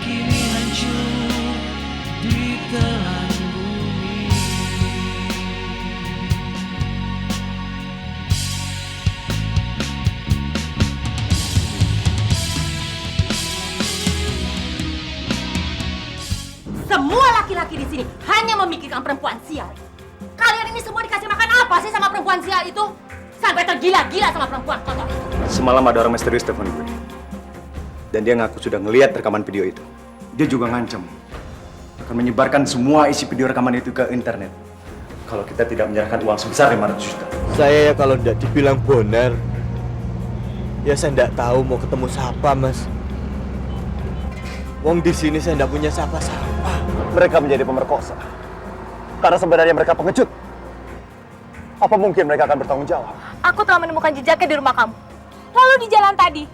kini hancur di telan bumi. Semua laki-laki di sini hanya memikirkan perempuan sial. Kalian ini semua dikasih makan apa sih sama perempuan sial itu? Sampai tergila-gila sama perempuan kotor itu. Semalam ada orang misterius telepon gue. Dan dia ngaku sudah ngelihat rekaman video itu. Dia juga ngancam akan menyebarkan semua isi video rekaman itu ke internet kalau kita tidak menyerahkan uang sebesar 500 juta. Saya ya kalau tidak dibilang bonar, ya saya tidak tahu mau ketemu siapa, Mas. Wong di sini saya tidak punya siapa-siapa. Mereka menjadi pemerkosa karena sebenarnya mereka pengecut. Apa mungkin mereka akan bertanggung jawab? Aku telah menemukan jejaknya di rumah kamu. Lalu di jalan tadi.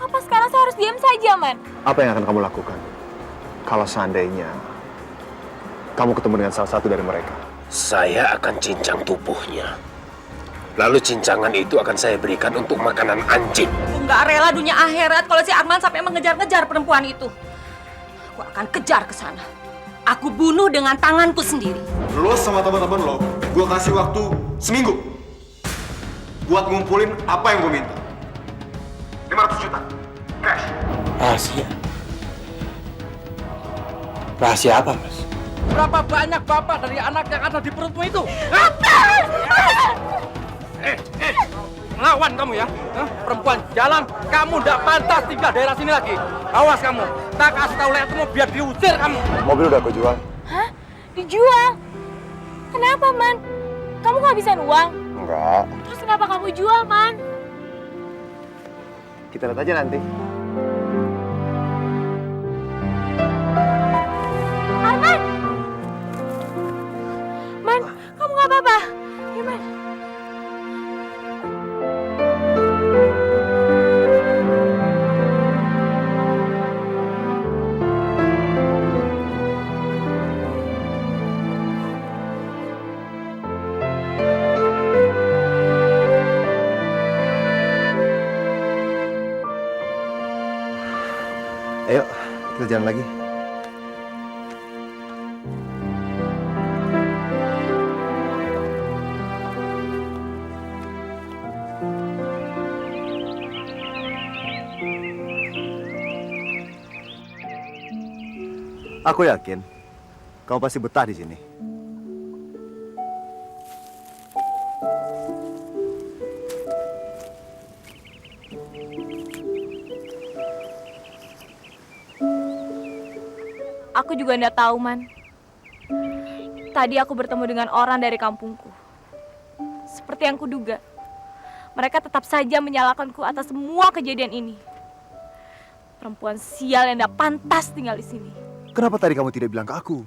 Apa sekarang saya harus diam saja, Man? Apa yang akan kamu lakukan kalau seandainya kamu ketemu dengan salah satu dari mereka? Saya akan cincang tubuhnya. Lalu cincangan itu akan saya berikan untuk makanan anjing. Aku nggak rela dunia akhirat kalau si Arman sampai mengejar-ngejar perempuan itu. Aku akan kejar ke sana. Aku bunuh dengan tanganku sendiri. Lo sama teman-teman lo, gue kasih waktu seminggu buat ngumpulin apa yang gue minta. 500 juta, cash. Rahasia. Rahasia apa, Mas? Berapa banyak bapak dari anak yang ada di perutmu itu? Ngelawan kamu ya? Perempuan jalan, kamu tidak pantas tinggal daerah sini lagi. Awas kamu, tak kasih tahu lihatmu biar diusir kamu. Mobil udah aku jual. Hah? Dijual? Kenapa, Man? Kamu kehabisan uang? Enggak. Terus kenapa kamu jual, Man? Kita lihat aja nanti. Arman! Man, kamu nggak apa-apa? Ya, Man. Ayo, kita jalan lagi. Aku yakin kamu pasti betah di sini. Aku juga nggak tahu, Man. Tadi aku bertemu dengan orang dari kampungku. Seperti yang kuduga, mereka tetap saja menyalahkanku atas semua kejadian ini. Perempuan sial yang tidak pantas tinggal di sini. Kenapa tadi kamu tidak bilang ke aku?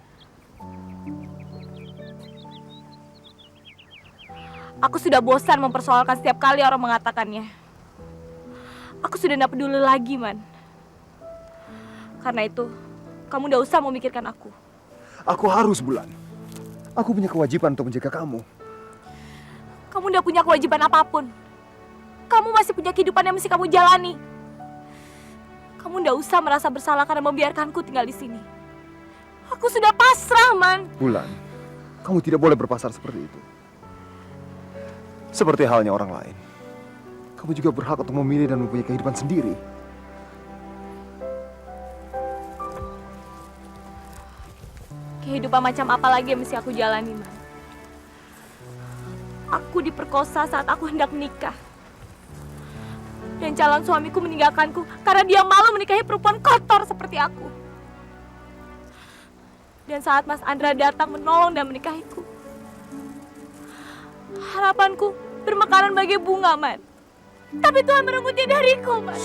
Aku sudah bosan mempersoalkan setiap kali orang mengatakannya. Aku sudah tidak peduli lagi, Man. Karena itu, kamu tidak usah memikirkan aku. Aku harus, Bulan. Aku punya kewajiban untuk menjaga kamu. Kamu tidak punya kewajiban apapun. Kamu masih punya kehidupan yang mesti kamu jalani. Kamu tidak usah merasa bersalah karena membiarkanku tinggal di sini. Aku sudah pasrah, Man. Bulan, kamu tidak boleh berpasar seperti itu. Seperti halnya orang lain. Kamu juga berhak untuk memilih dan mempunyai kehidupan sendiri. Kehidupan macam apa lagi yang mesti aku jalani, Man? Aku diperkosa saat aku hendak menikah. Dan calon suamiku meninggalkanku karena dia malu menikahi perempuan kotor seperti aku. Dan saat Mas Andra datang menolong dan menikahiku, harapanku bermekaran bagai bunga, Man. Tapi Tuhan merengutnya dariku, Man.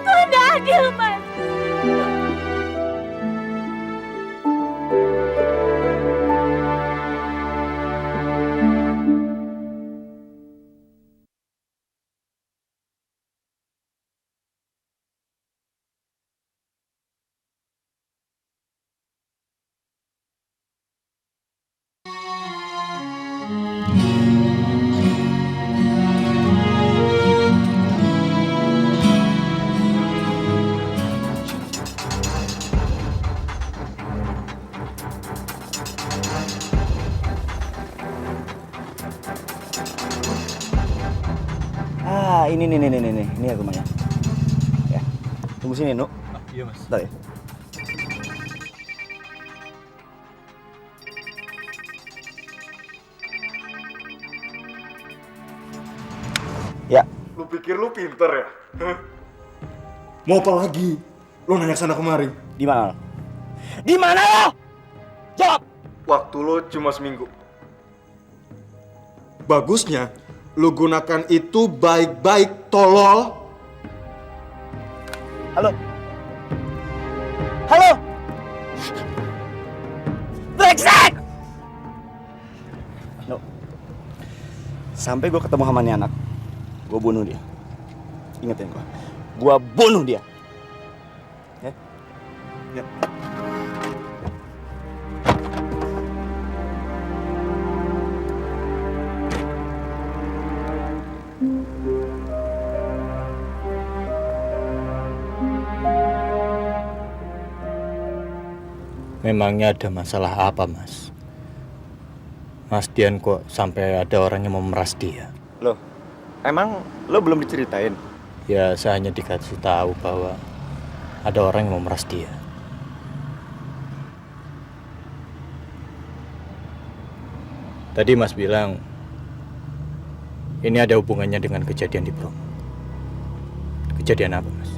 Tuhan tidak adil, Man. Ini ya rumahnya. Ya, tunggu sini, Nuk. Iya, Mas. Bentar ya. Ya, Lu pikir lu pinter ya? Hah? Mau apa lagi? Lu nanya sana kemari. di mana? Di mana lo? Jawab. Waktu lu cuma seminggu. Bagusnya, lu gunakan itu baik-baik, tolol. Halo. Halo. Brengsek. No. Sampai gue ketemu sama nih anak, gue bunuh dia. Ingetin gue bunuh dia. Ya. Ya. Memangnya ada masalah apa, Mas? Mas Dian kok sampai ada orang yang mau memeras dia? Loh, emang lo belum diceritain? Ya, saya hanya dikasih tahu bahwa ada orang yang mau memeras dia. Tadi Mas bilang ini ada hubungannya dengan kejadian di Bromo. Kejadian apa, Mas?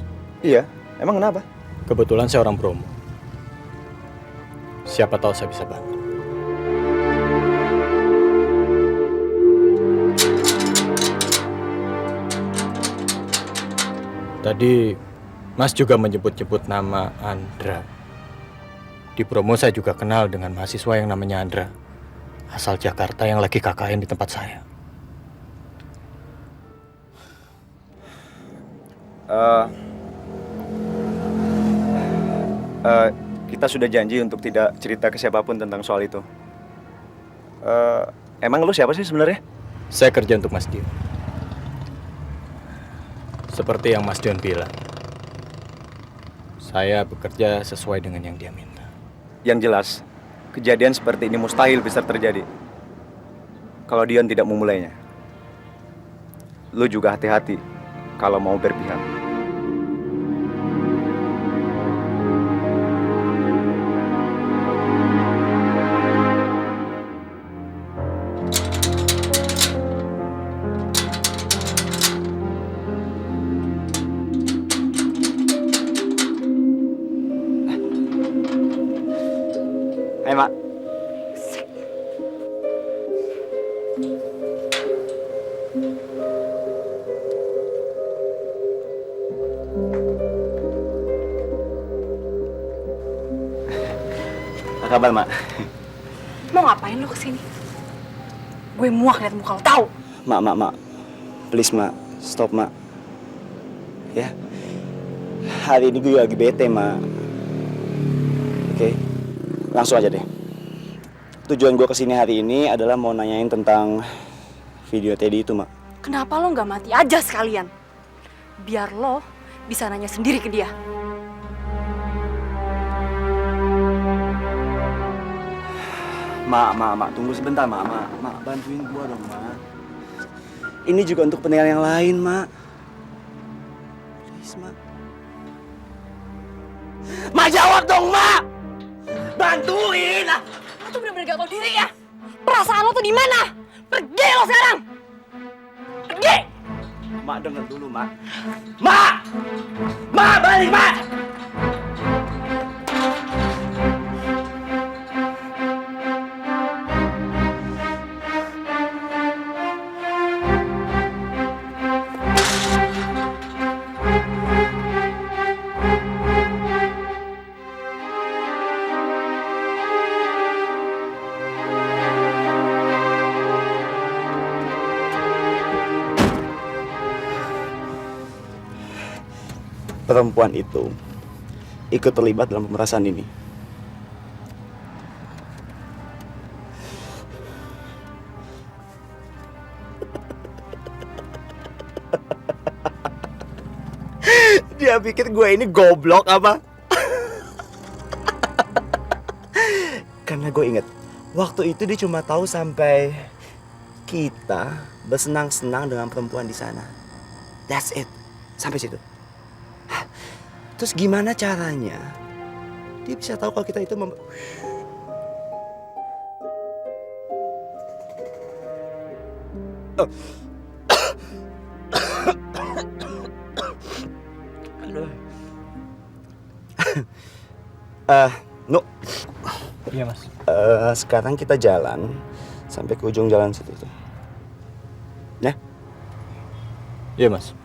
Iya, emang kenapa? Kebetulan saya orang Bromo. Siapa tahu saya bisa bantu. Tadi Mas juga menyebut-nyebut nama Andra. Di Bromo saya juga kenal dengan mahasiswa yang namanya Andra, asal Jakarta yang lagi KKN di tempat saya. Kita sudah janji untuk tidak cerita ke siapapun tentang soal itu. Emang lu siapa sih sebenarnya? Saya kerja untuk Mas Dion. Seperti yang Mas Dion bilang, saya bekerja sesuai dengan yang dia minta. Yang jelas, kejadian seperti ini mustahil bisa terjadi kalau Dion tidak memulainya. Lu juga hati-hati kalau mau berpihak. Hai, Mak. Apa kabar, Mak? Mau ngapain lu kesini? Gue muak liat muka lo, tau? Mak. Please, Mak. Stop, Mak. Ya. Hari ini gue lagi bete, Mak. Oke. Langsung aja deh. Tujuan gue kesini hari ini adalah mau nanyain tentang video Teddy itu, Mak. Kenapa lo nggak mati aja sekalian? Biar lo bisa nanya sendiri ke dia. Mak, tunggu sebentar, Mak. Mak, bantuin gua dong, Mak. Ini juga untuk penilaian yang lain, Mak. Please, Mak. Mak, jawab dong, Mak! Bantuin! Lo tuh bener-bener gak tau diri ya? Perasaan lo tuh di mana? Pergi lo sekarang! Pergi! Mak, denger dulu, Mak. Mak! Mak, balik, Mak! Perempuan itu ikut terlibat dalam pemerasan ini. Dia pikir gue ini goblok apa? Karena gue inget, waktu itu dia cuma tahu sampai kita bersenang-senang dengan perempuan di sana. That's it. Sampai situ. Terus gimana caranya dia bisa tahu kalau kita itu No. Iya, Mas. Sekarang kita jalan sampai ke ujung jalan situ tuh. Ya? Iya, Mas.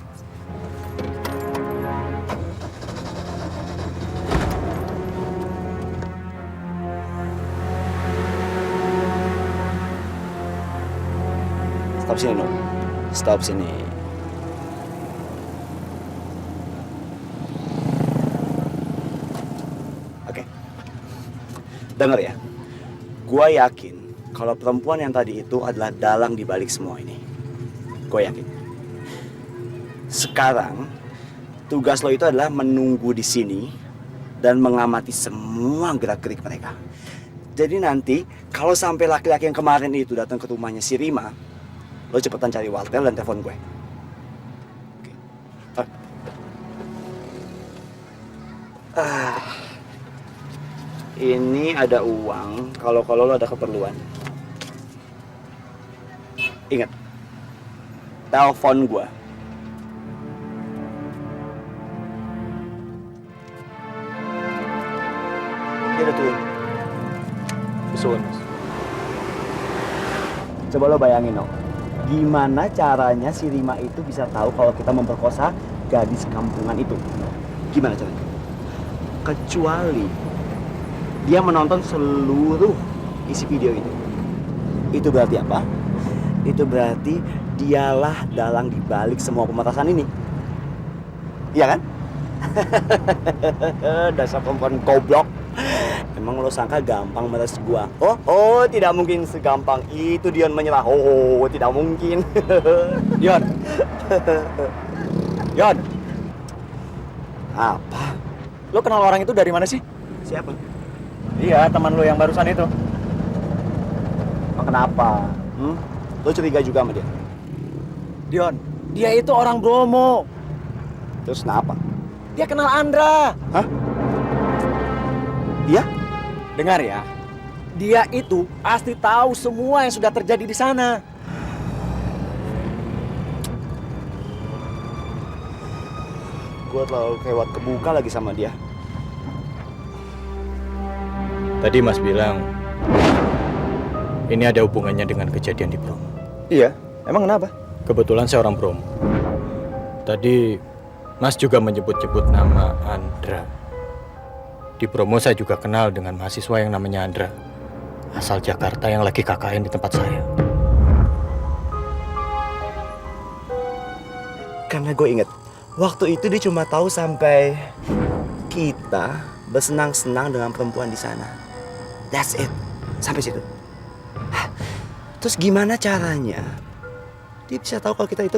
Stop sini, No. Stop sini. Oke. Dengar ya. Gua yakin kalau perempuan yang tadi itu adalah dalang di balik semua ini. Gua yakin. Sekarang tugas lo itu adalah menunggu di sini dan mengamati semua gerak-gerik mereka. Jadi nanti kalau sampai laki-laki yang kemarin itu datang ke rumahnya si Rima, lo cepetan cari Walter dan telepon gue. Ini ada uang kalau lo ada keperluan. Ingat, telepon gue. Dia udah turun. Besul, Mas. Coba lo bayangin, no. Gimana caranya si Rima itu bisa tahu kalau kita memperkosa gadis kampungan itu? Gimana caranya? Kecuali dia menonton seluruh isi video itu. Itu berarti apa? Itu berarti dialah dalang dibalik semua pemerasan ini. Iya kan? Dasar perempuan goblok. Emang lo sangka gampang meres gua? Oh, tidak mungkin segampang itu Dion menyerah. Oh, tidak mungkin. Dion. Dion. Apa? Lo kenal orang itu dari mana sih? Siapa? Iya, teman lo yang barusan itu. Kenapa? Lo curiga juga sama dia? Dion, dia itu orang Bromo. Terus kenapa? Dia kenal Andra. Hah? Dia? Dengar ya, dia itu pasti tahu semua yang sudah terjadi di sana. Gue terlalu lewat kebuka lagi sama dia. Tadi Mas bilang, ini ada hubungannya dengan kejadian di Bromo. Iya, emang kenapa? Kebetulan saya orang Bromo. Tadi Mas juga menyebut-nyebut nama Andra. Di Bromo saya juga kenal dengan mahasiswa yang namanya Andra, asal Jakarta yang lagi KKN di tempat saya. Karena gue inget, waktu itu dia cuma tahu sampai kita bersenang-senang dengan perempuan di sana. That's it. Sampai situ. Terus gimana caranya dia bisa tahu kalau kita itu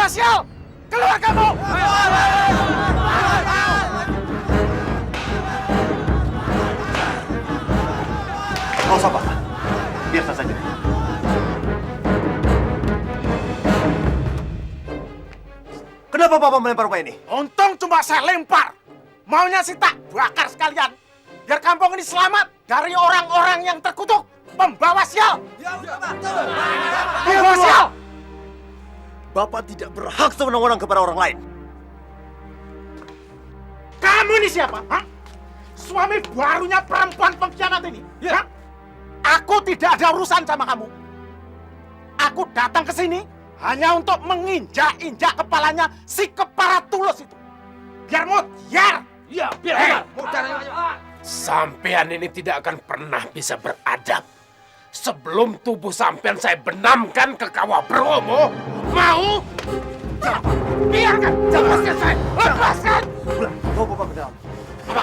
Sial! Keluar kamu! Nggak usah, Pak. Biasa saja. Kenapa Papa melempar rumah ini? Untung cuma saya lempar. Maunya sih tak bakar sekalian. Biar kampung ini selamat dari orang-orang yang terkutuk. Pembawa sial! Pembawa sial! Bapak tidak berhak sewenang-wenang kepada orang lain. Kamu ini siapa? Hah? Suami barunya perempuan pengkhianat ini? Ya. Aku tidak ada urusan sama kamu. Aku datang ke sini hanya untuk menginjak-injak kepalanya si kepala tulus itu. Biar mutiar. Iya, biar sampean ini tidak akan pernah bisa beradab. Sebelum tubuh sampean saya benamkan ke kawah Bromo, mau? Biarkan, lepaskan saya, lepaskan! Bawa Bapak ke dalam. Apa?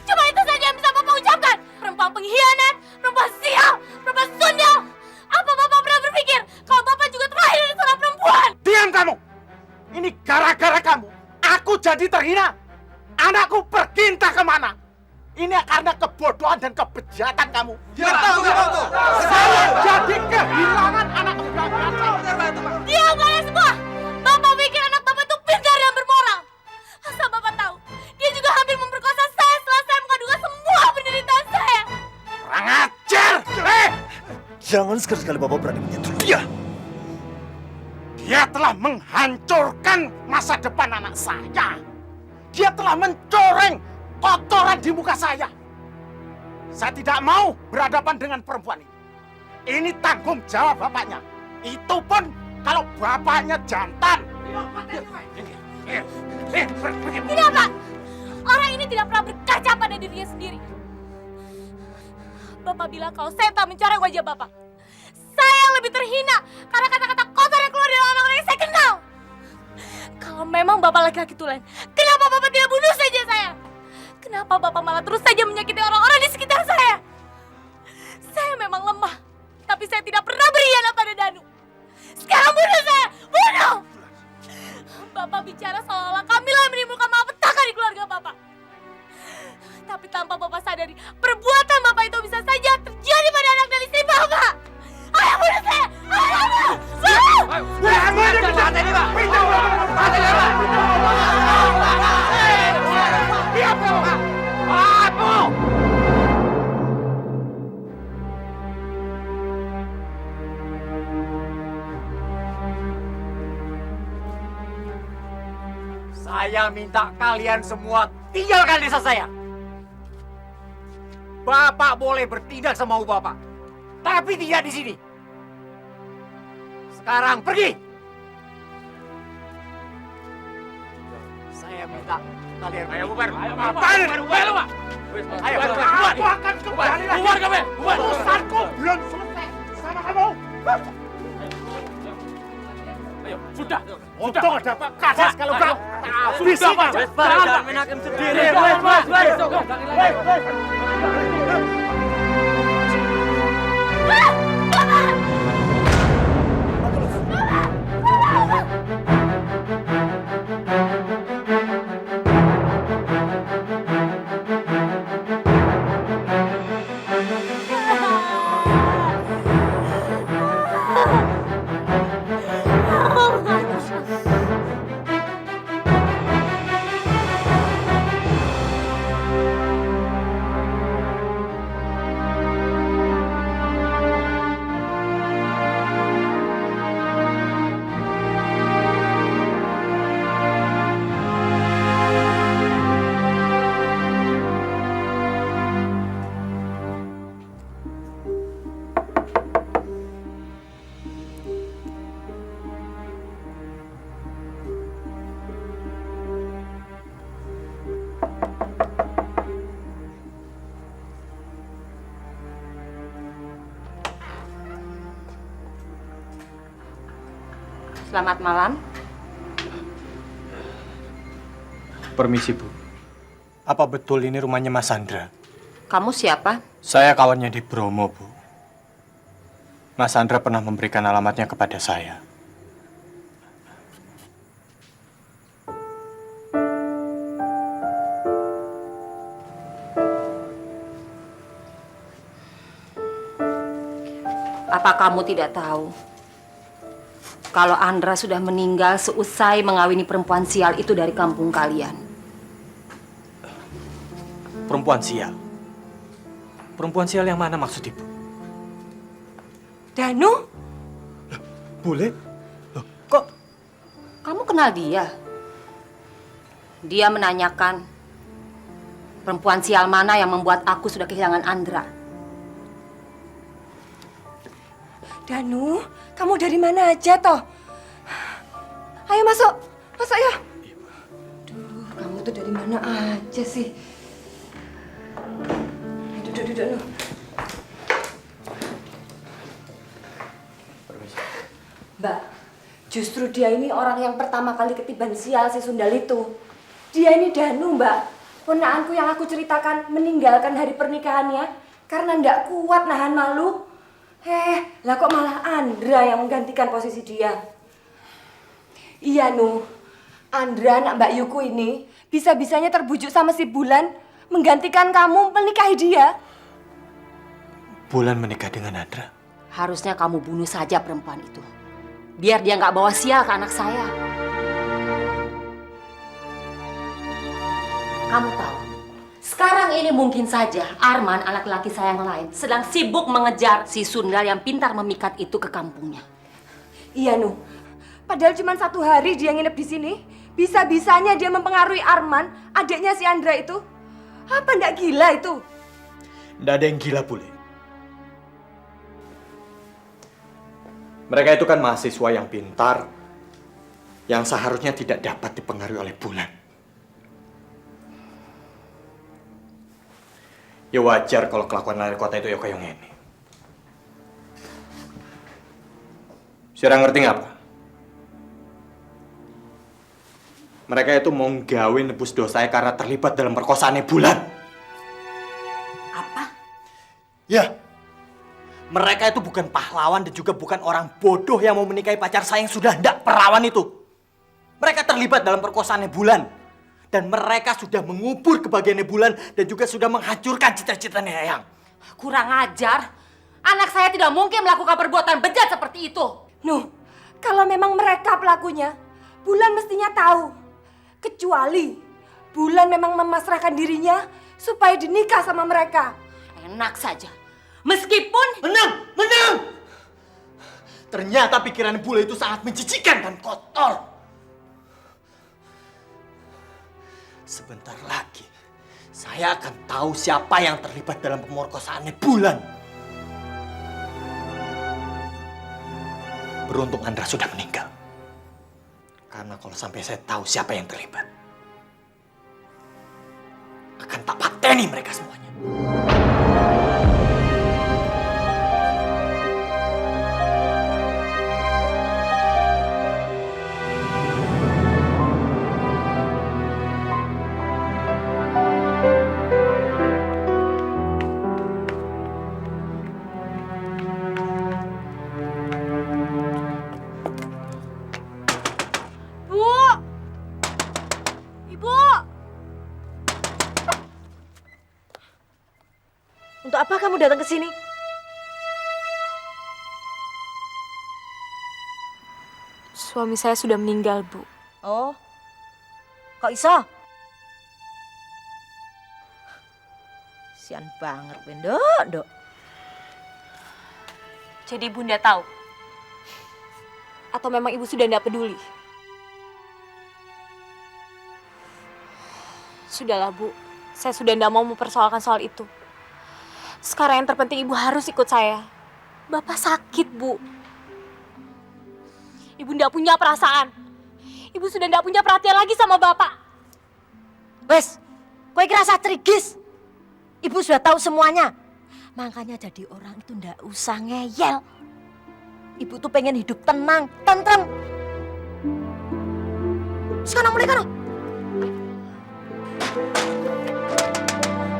Cuma itu saja yang bisa Bapak ucapkan. Perempuan pengkhianat, perempuan sial, perempuan sundal. Apa Bapak pernah berpikir kalau Bapak juga terlahir dari seorang perempuan? Diam kamu! Ini gara-gara kamu, aku jadi terhina. Anakku pergi entah kemana. Ini karena kebodohan dan kebejatan kamu. Dia tahu. Saya jadi kehilangan anak muda. Diam kalian semua! Bapak pikir anak Bapak itu pintar dan bermoral. Asal Bapak tahu, dia juga hampir memperkosa saya setelah saya mengadu semua penderitaan saya. Kurang ajar! Jangan sekali-kali Bapak berani menyentuh dia. Dia telah menghancurkan masa depan anak saya. Dia telah mencoreng kotoran di muka saya. Saya tidak mau berhadapan dengan perempuan ini. Ini tanggung jawab bapaknya. Itu pun kalau bapaknya jantan. Tidak, Pak. Orang ini tidak pernah berkaca pada dirinya sendiri. Bapak bilang kalau saya tak mencoreng wajah Bapak. Saya yang lebih terhina karena kata-kata kotor yang keluar dari orang-orang yang saya kenal. Kalau memang Bapak laki-laki tulen, kenapa Bapak tidak bunuh saja saya? Kenapa Bapak malah terus saja menyakiti orang-orang di sekitar saya? Saya memang lemah, tapi saya tidak pernah berkhianat pada Danu. Sekarang bunuh saya, bunuh! Bapak bicara seolah-olah Kamila yang menimbulkan malapetaka di keluarga Bapak. Tapi tanpa Bapak sadari, perbuatan Bapak itu bisa saja terjadi pada anak dan istri Bapak. Ayo bunuh saya! Ayo bunuh! Saya minta kalian semua tinggalkan desa saya. Bapak boleh bertindak semau Bapak, tapi tidak di sini. Sekarang pergi. Saya minta kalian. Ayo bubar. Bubar, Pak. Ayo Aku akan kembali lagi. Bubar, kamu. Bubar. Urusanku belum selesai sama kamu. Ayo, sudah. Untung ada Pak Kades kalau enggak. Sudah, Pak. Jangan main hakim sendiri. Selamat malam. Permisi, Bu. Apa betul ini rumahnya Mas Andra? Kamu siapa? Saya kawannya di Bromo, Bu. Mas Andra pernah memberikan alamatnya kepada saya. Apa kamu tidak tahu kalau Andra sudah meninggal seusai mengawini perempuan sial itu dari kampung kalian? Perempuan sial? Perempuan sial yang mana maksud Ibu? Danu? Boleh? Kok kamu kenal dia? Dia menanyakan perempuan sial mana yang membuat aku sudah kehilangan Andra. Danu, kamu dari mana aja toh? Ayo masuk, masuk ya. Duh, kamu tuh dari mana aja sih? Duduk, duduk. Mbak, justru dia ini orang yang pertama kali ketiban sial si Sundal itu. Dia ini Danu, Mbak. Ponakanku yang aku ceritakan meninggalkan hari pernikahannya karena ndak kuat nahan malu. Lah kok malah Andra yang menggantikan posisi dia. Iya, Nu. Andra, anak Mbak Yuku ini bisa-bisanya terbujuk sama si Bulan menggantikan kamu menikahi dia. Bulan menikah dengan Andra? Harusnya kamu bunuh saja perempuan itu. Biar dia nggak bawa sial ke anak saya. Kamu tahu, sekarang ini mungkin saja Arman, anak laki saya yang lain, sedang sibuk mengejar si Sundal yang pintar memikat itu ke kampungnya. Iya, Nu. Padahal cuma 1 hari dia nginep di sini, bisa-bisanya dia mempengaruhi Arman, adiknya si Andra itu. Apa ndak gila itu? Nggak ada yang gila, Bule. Mereka itu kan mahasiswa yang pintar, yang seharusnya tidak dapat dipengaruhi oleh Bulan. Ya wajar kalau kelakuan wali kota itu ya kayak ini. Sira ngerti nggak, Pak? Mereka itu mau nggawe nebus dosanya karena terlibat dalam perkosaan Bulan. Apa? Ya, mereka itu bukan pahlawan dan juga bukan orang bodoh yang mau menikahi pacar saya yang sudah ndak perawan itu. Mereka terlibat dalam perkosaan Bulan. Dan mereka sudah mengubur kebahagiaan Bulan dan juga sudah menghancurkan cita-citanya Eyang. Kurang ajar. Anak saya tidak mungkin melakukan perbuatan bejat seperti itu. Nuh, kalau memang mereka pelakunya, Bulan mestinya tahu. Kecuali Bulan memang memasrahkan dirinya supaya dinikah sama mereka. Enak saja. Meskipun... Menang! Ternyata pikiran Bulan itu sangat menjijikan dan kotor. Sebentar lagi, saya akan tahu siapa yang terlibat dalam pemerkosaan Bulan. Beruntung Andra sudah meninggal. Karena kalau sampai saya tahu siapa yang terlibat, akan tak pateni mereka semuanya. Untuk apa kamu datang ke sini? Suami saya sudah meninggal, Bu. Oh, kok iso? Sian banget, Dok. Jadi Bunda tahu? Atau memang Ibu sudah tidak peduli? Sudahlah, Bu. Saya sudah tidak mau mempersoalkan soal itu. Sekarang yang terpenting Ibu harus ikut saya. Bapak sakit, Bu. Ibu tidak punya perasaan. Ibu sudah tidak punya perhatian lagi sama Bapak. Wes, kowe kira satrigis? Ibu sudah tahu semuanya. Makanya jadi orang itu ndak usah ngeyel. Ibu tuh pengen hidup tenang, tentrem. Sekarang mulai kan?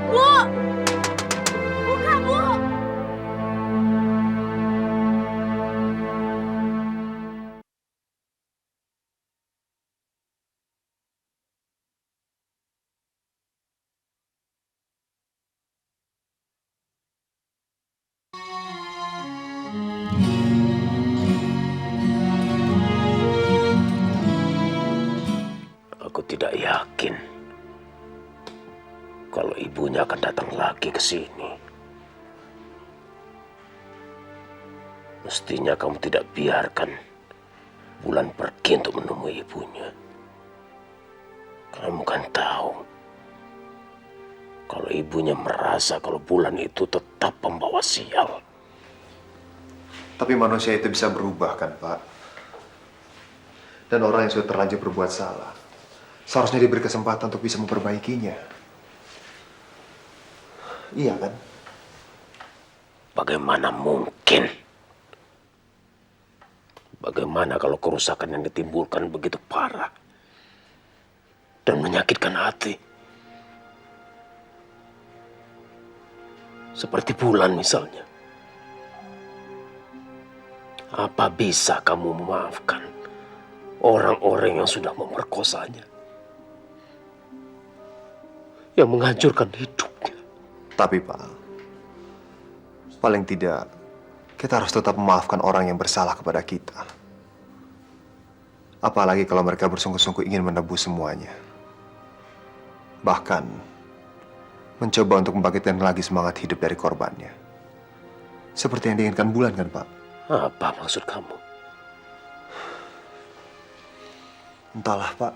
Bu! Buka, Bu! Aku tidak yakin kalau ibunya akan datang lagi ke sini. Mestinya kamu tidak biarkan Bulan pergi untuk menemui ibunya. Kamu kan tahu kalau ibunya merasa kalau bulan itu tetap pembawa sial. Tapi manusia itu bisa berubah kan, Pak? Dan orang yang sudah terlanjur berbuat salah, seharusnya diberi kesempatan untuk bisa memperbaikinya. Iya kan? Bagaimana mungkin? Bagaimana kalau kerusakan yang ditimbulkan begitu parah dan menyakitkan hati? Seperti bulan misalnya. Apa bisa kamu memaafkan orang-orang yang sudah memperkosanya? Yang menghancurkan hidupnya. Tapi Pak, paling tidak kita harus tetap memaafkan orang yang bersalah kepada kita. Apalagi kalau mereka bersungguh-sungguh ingin menebus semuanya. Bahkan mencoba untuk membangkitkan lagi semangat hidup dari korbannya. Seperti yang diinginkan Bulan kan, Pak? Apa maksud kamu? Entahlah, Pak.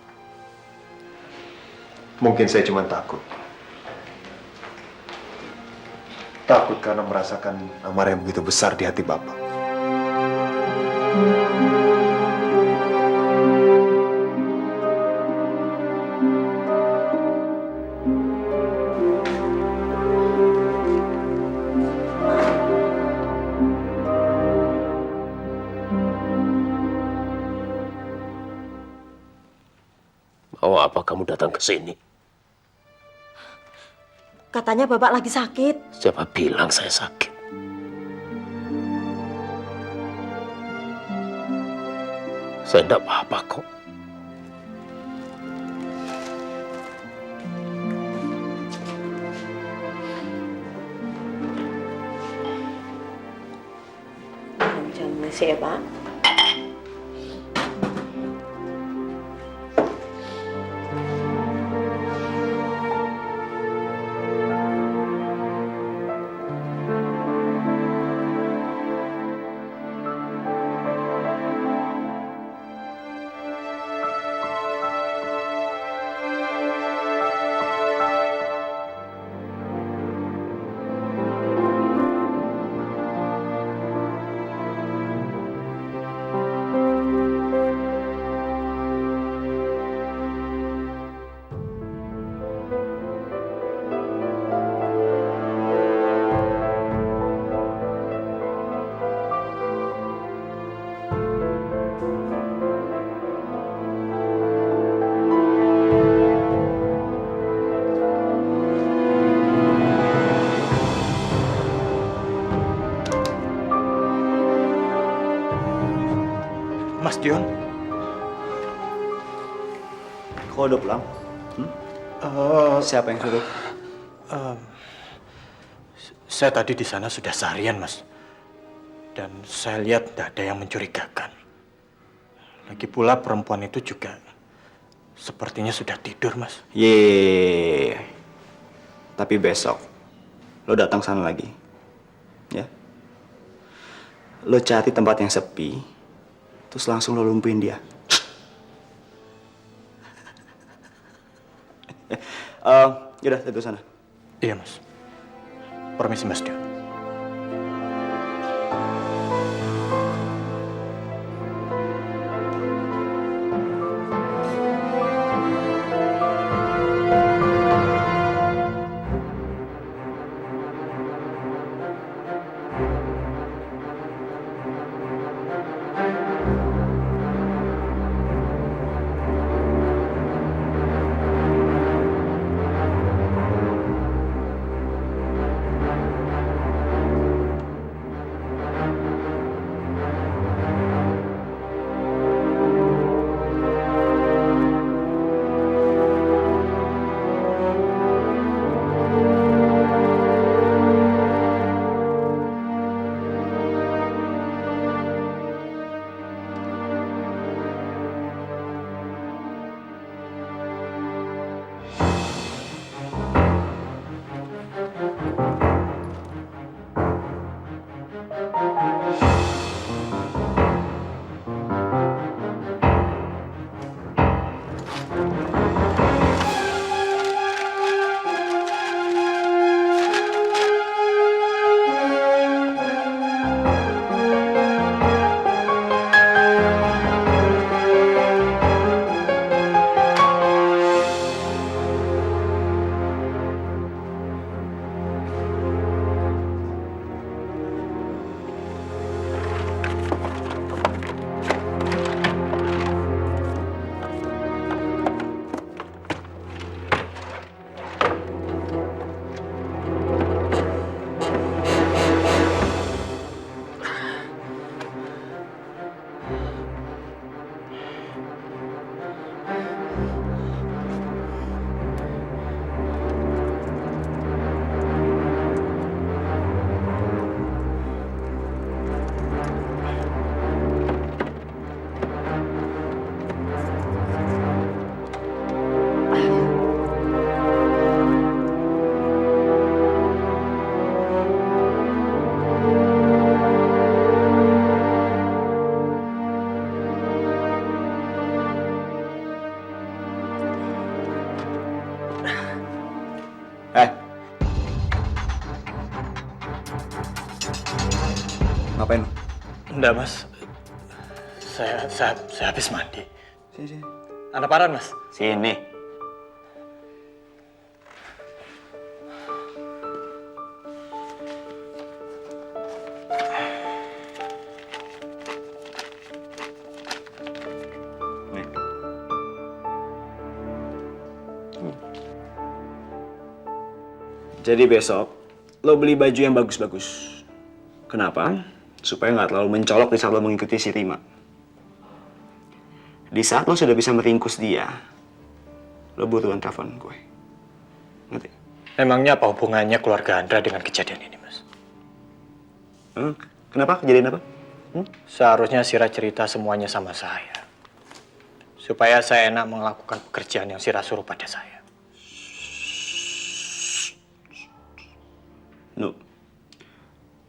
Mungkin saya cuma takut. Takut karena merasakan amarah yang begitu besar di hati Bapak. Mau apa kamu datang ke sini? Katanya Bapak lagi sakit. Siapa bilang saya sakit? Saya tidak apa-apa kok. Jangan masih ya, Pak. Mas Dion? Kok udah pulang? Siapa yang suruh? Saya tadi di sana sudah seharian, Mas. Dan saya lihat tidak ada yang mencurigakan. Lagi pula perempuan itu juga sepertinya sudah tidur, Mas. Yeay. Tapi besok lo datang sana lagi. Ya. Lo cari tempat yang sepi, terus langsung lo lumpuhin dia. Yaudah, saya ke sana. Iya, Mas. Permisi, Mas Dion. Ngapain lu? Enggak, Mas. Saya habis mandi. Sini. Ada paran, Mas? Sini. Jadi besok lo beli baju yang bagus-bagus. Kenapa? Supaya nggak terlalu mencolok di saat lo mengikuti si Rima. Di saat lo sudah bisa meringkus dia, lo buruan telepon gue. Ngerti? Emangnya apa hubungannya keluarga Andra dengan kejadian ini, Mas? Kenapa? Kejadian apa? Seharusnya Sira cerita semuanya sama saya. Supaya saya enak melakukan pekerjaan yang Sira suruh pada saya. No.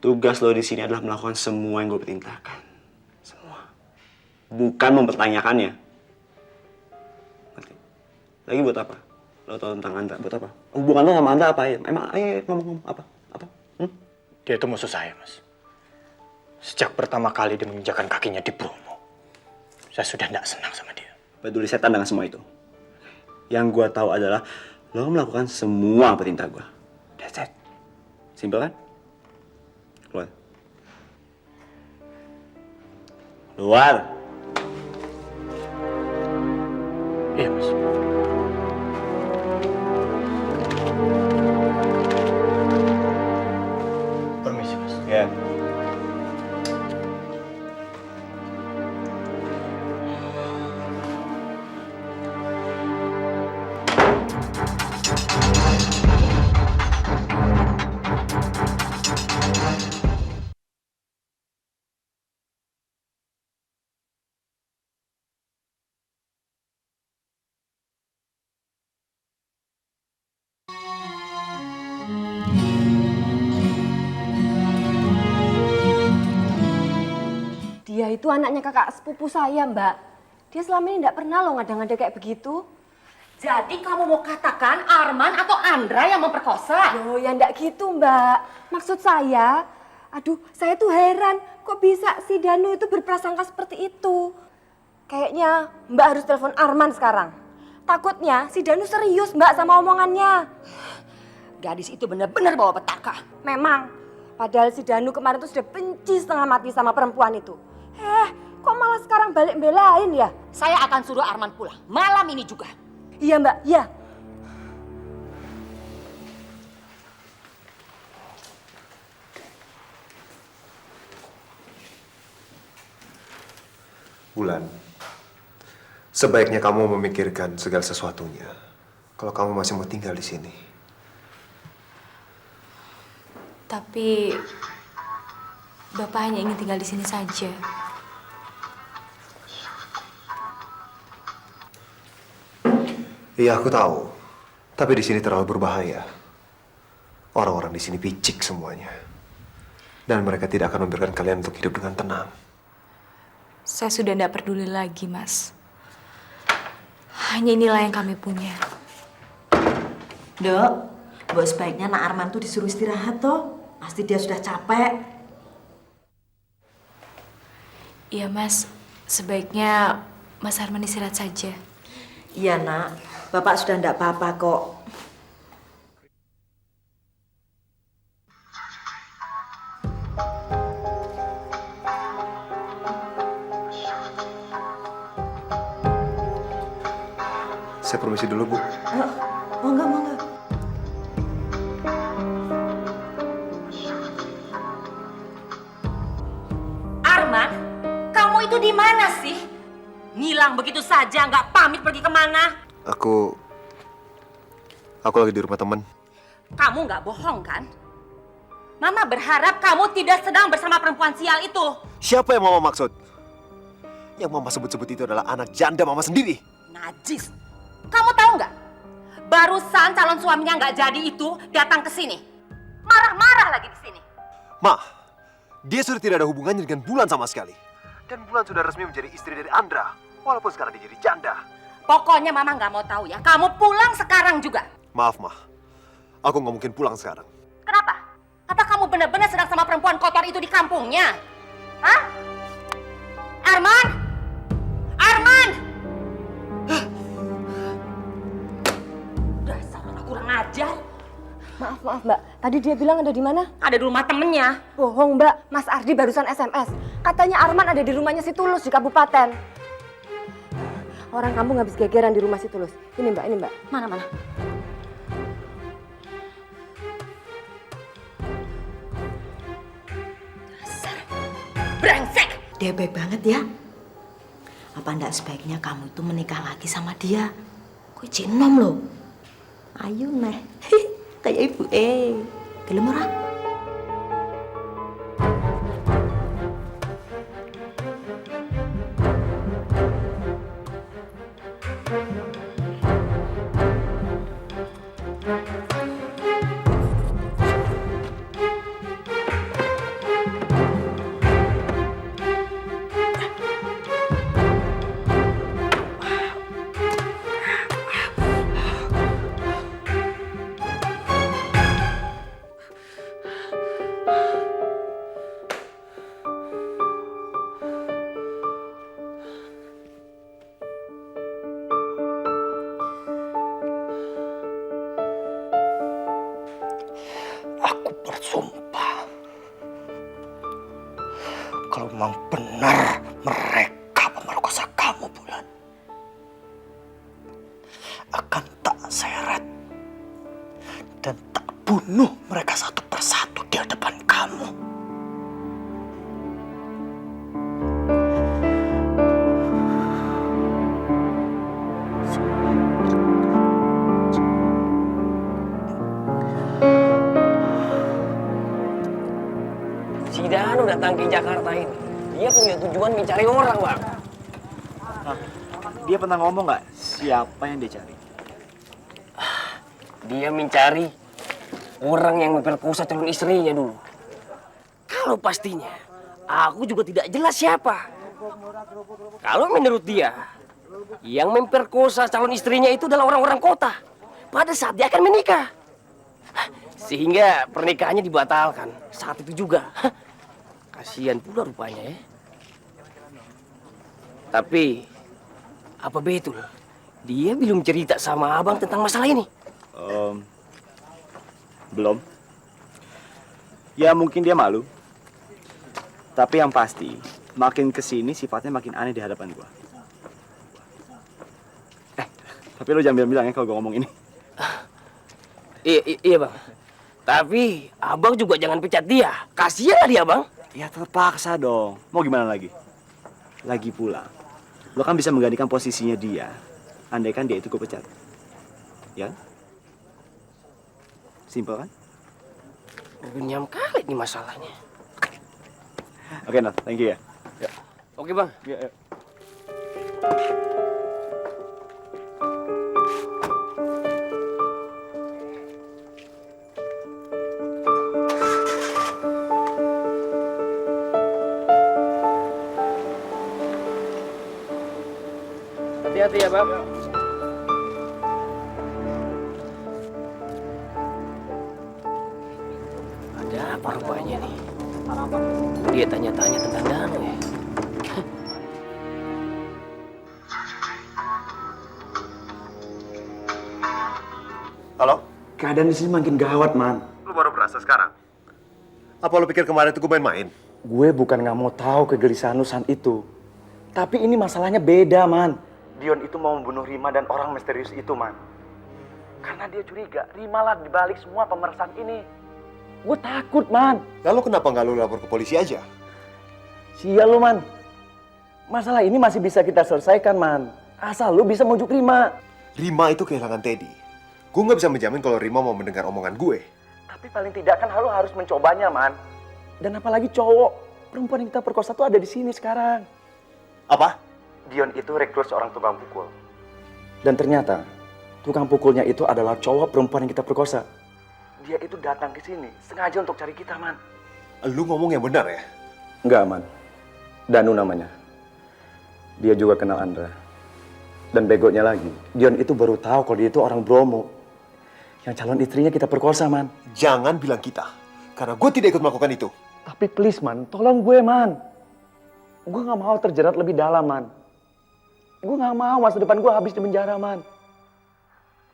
Tugas lo di sini adalah melakukan semua yang gue perintahkan. Semua. Bukan mempertanyakannya. Ngerti? Lagi buat apa? Lo tahu tentang Andra, buat apa? Hubungan lo sama Andra apa ya? Emang ayo ngomong apa? Apa? Dia itu musuh saya, Mas. Sejak pertama kali dia menginjakan kakinya di Bromo, saya sudah tidak senang sama dia. Peduli setan dengan semua itu. Yang gue tahu adalah lo melakukan semua perintah gue. That's it. Simpel kan? Keluar. Keluar. Iya, Mas. Permisi, Mas. Ya. Dia itu anaknya kakak sepupu saya, Mbak. Dia selama ini tidak pernah loh ngada-ngada kayak begitu. Jadi kamu mau katakan Arman atau Andra yang memperkosa? Loh, ya enggak gitu, Mbak. Maksud saya, aduh, saya tuh heran. Kok bisa si Danu itu berprasangka seperti itu? Kayaknya Mbak harus telepon Arman sekarang. Takutnya si Danu serius, Mbak, sama omongannya. Gadis itu benar-benar bawa petaka. Memang. Padahal si Danu kemarin tuh sudah benci setengah mati sama perempuan itu. Kok malah sekarang balik belain ya? Saya akan suruh Arman pulang. Malam ini juga. Iya, Mbak, iya. Bulan, sebaiknya kamu memikirkan segala sesuatunya. Kalau kamu masih mau tinggal di sini. Tapi Bapak hanya ingin tinggal di sini saja. Iya, aku tahu. Tapi di sini terlalu berbahaya. Orang-orang di sini picik semuanya. Dan mereka tidak akan membiarkan kalian untuk hidup dengan tenang. Saya sudah tidak peduli lagi, Mas. Hanya inilah yang kami punya. Dok, Mbak sebaiknya Nak Arman tuh disuruh istirahat toh. Pasti dia sudah capek. Iya, Mas. Sebaiknya Mas Arman istirahat saja. Iya, Nak. Bapak sudah tidak apa-apa kok. Saya permisi dulu, Bu. Monggo, monggo. Arman, kamu itu di mana sih? Ngilang begitu saja, nggak pamit pergi kemana? Aku lagi di rumah teman. Kamu nggak bohong kan? Mama berharap kamu tidak sedang bersama perempuan sial itu. Siapa yang Mama maksud? Yang Mama sebut-sebut itu adalah anak janda Mama sendiri. Najis. Kamu tahu nggak? Barusan calon suaminya nggak jadi itu datang ke sini. Marah-marah lagi di sini. Ma, dia sudah tidak ada hubungannya dengan Bulan sama sekali. Dan Bulan sudah resmi menjadi istri dari Andra. Walaupun sekarang dia jadi janda. Pokoknya Mama nggak mau tahu ya. Kamu pulang sekarang juga. Maaf, Ma. Aku nggak mungkin pulang sekarang. Kenapa? Apa kamu benar-benar sedang sama perempuan kotor itu di kampungnya? Hah? Arman? Arman! Dasar anak kurang ajar. Maaf Mbak, tadi dia bilang ada di mana? Ada di rumah temennya. Bohong Mbak, Mas Ardi barusan SMS. Katanya Arman ada di rumahnya si Tulus di kabupaten. Orang kampung habis gegeran di rumah si Tulus. Ini Mbak. Mana? Dasar brengsek. Dia baik banget ya. Apa ndak sebaiknya kamu itu menikah lagi sama dia? Kue cinom loh. Ayo neh. Kayak ibu gelem ora? Bersumpah, kalau memang benar mereka pemerkosa kamu, Bulan, akan tak seret dan tak bunuh mereka satu persatu di hadapan kamu. Si Danu datang ke Jakarta ini, dia punya tujuan mencari orang, Bang. Nah, dia pernah ngomong nggak siapa yang dia cari? Dia mencari orang yang memperkosa calon istrinya dulu. Kalau pastinya, aku juga tidak jelas siapa. Kalau menurut dia, yang memperkosa calon istrinya itu adalah orang-orang kota pada saat dia akan menikah. Sehingga pernikahannya dibatalkan saat itu juga. Kasihan pula rupanya ya. Tapi, apa betul dia belum cerita sama abang tentang masalah ini? Belum. Ya mungkin dia malu. Tapi yang pasti, makin kesini sifatnya makin aneh di hadapan gua. Tapi lo jangan bilang-bilang ya kalau gua ngomong ini. Iya bang. Tapi abang juga jangan pecat dia. Kasihan lah dia bang. Ya terpaksa dong. Mau gimana lagi? Lagi pula, lo kan bisa menggantikan posisinya dia. Andaikan dia itu gue pecat. Ya? Simpel kan? Runyam kali nih masalahnya. Oke, Nat. Thank you ya. Oke bang. Ya. Hati-hati ya, Bang. Ada apa rupanya nih? Dia tanya-tanya tentang Danu ya. Halo? Keadaan di sini makin gawat, Man. Lu baru berasa sekarang? Apa lu pikir kemarin itu gue main-main? Gue bukan nggak mau tahu kegelisahan lu saat itu. Tapi ini masalahnya beda, Man. Dion itu mau membunuh Rima dan orang misterius itu, Man. Karena dia curiga Rima lah dibalik semua pemeriksaan ini. Gue takut, Man. Lalu kenapa nggak lu lapor ke polisi aja? Sial lu, Man. Masalah ini masih bisa kita selesaikan, Man. Asal lu bisa mujuk Rima. Rima itu kehilangan Teddy. Gue nggak bisa menjamin kalau Rima mau mendengar omongan gue. Tapi paling tidak kan lu harus mencobanya, Man. Dan apalagi cowok. Perempuan yang kita perkosa tuh ada di sini sekarang. Apa? Dion itu rekrut seorang tukang pukul. Dan ternyata tukang pukulnya itu adalah cowok perempuan yang kita perkosa. Dia itu datang ke sini sengaja untuk cari kita, Man. Lu ngomong yang benar ya? Enggak, Man. Danu namanya. Dia juga kenal Andra. Dan begonya lagi, Dion itu baru tahu kalau dia itu orang Bromo. Yang calon istrinya kita perkosa, Man. Jangan bilang kita. Karena gue tidak ikut melakukan itu. Tapi please, Man. Tolong gue, Man. Gue gak mau terjerat lebih dalam, Man. Gue gak mau masa depan gue habis di penjara, Man.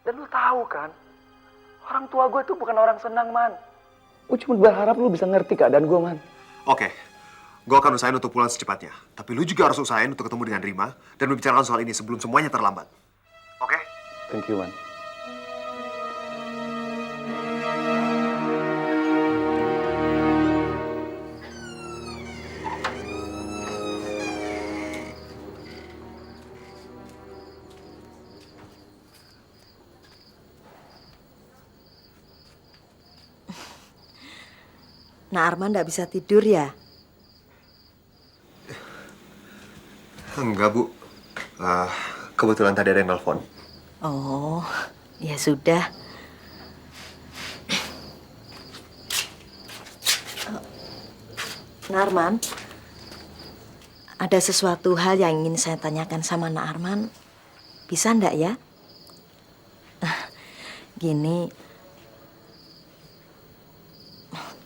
Dan lu tahu kan, orang tua gue tuh bukan orang senang, Man. Gue cuma berharap lu bisa ngerti keadaan gue, Man. Oke, gue akan usahain untuk pulang secepatnya. Tapi lu juga harus usahain untuk ketemu dengan Rima dan membicarakan soal ini sebelum semuanya terlambat. Oke? Thank you, Man. Nah, Arman nggak bisa tidur ya? Enggak, Bu. Kebetulan tadi ada yang nelfon. Oh, ya sudah. Nah, Arman, ada sesuatu hal yang ingin saya tanyakan sama Nak Arman. Bisa ndak ya? Gini,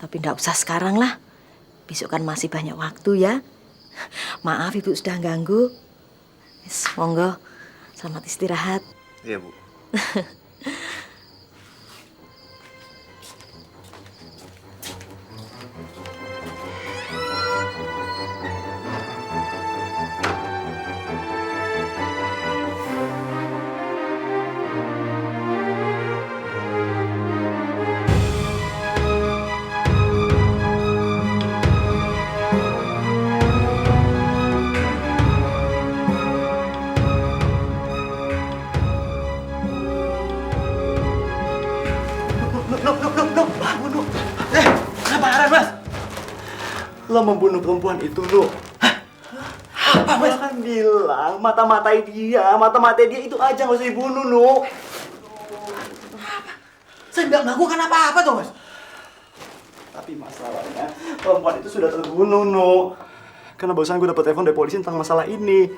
tapi ndak usah sekarang lah. Besok kan masih banyak waktu ya. Maaf Ibu sudah ganggu. Monggo, selamat istirahat. Iya, Bu. Lo membunuh perempuan itu, lo. Apa, Mas? Kan bilang mata-matai dia itu aja, nggak usah dibunuh, lo. Saya nggak melakukan apa-apa tuh, Mas. Tapi masalahnya perempuan itu sudah terbunuh, no. Karena barusan gue dapet telepon dari polisi tentang masalah ini.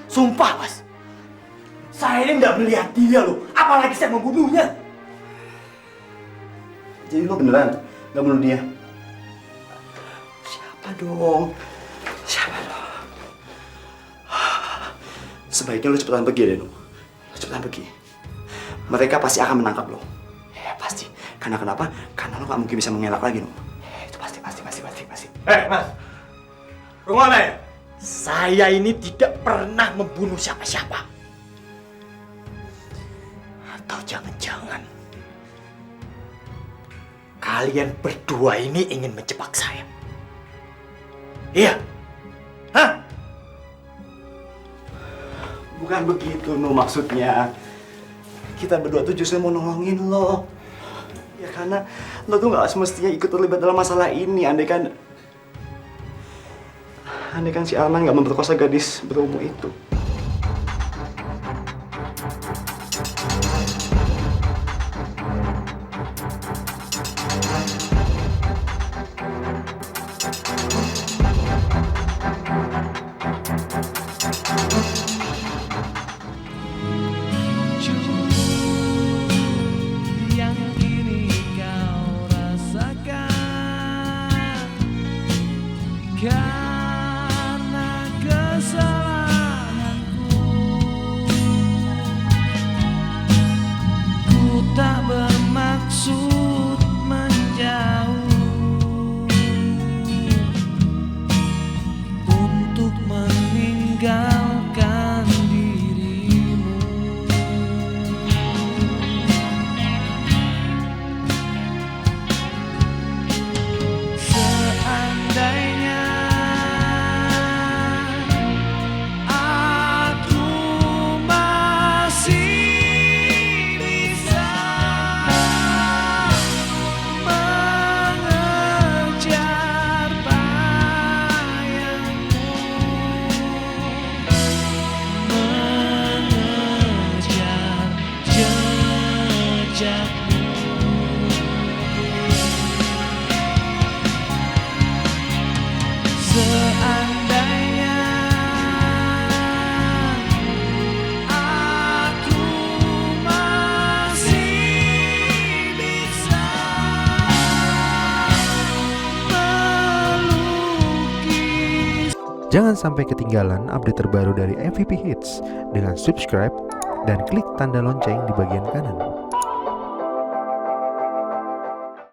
Sumpah, Mas. Saya ini nggak melihat dia loh. Apalagi saya membunuhnya. Jadi lo beneran nggak bunuh dia? Siapa dong? Siapa dong? Sebaiknya lo cepetan pergi deh, no. Lo cepetan pergi. Mereka pasti akan menangkap lo. Ya pasti. Karena kenapa? Karena lo nggak mungkin bisa mengelak lagi, no. Itu pasti. Mas. Rumana ya? Saya ini tidak pernah membunuh siapa-siapa. Atau jangan-jangan kalian berdua ini ingin menjebak saya? Iya? Hah? Bukan begitu, no, maksudnya. Kita berdua tuh justru mau nolongin lo. Ya karena lo tuh nggak semestinya ikut terlibat dalam masalah ini. Andai kan si Arman nggak memperkosa gadis berumur itu. Yang kini kau rasakan karena kesalahan Jangan sampai ketinggalan update terbaru dari MVP Hits dengan subscribe dan klik tanda lonceng di bagian kanan.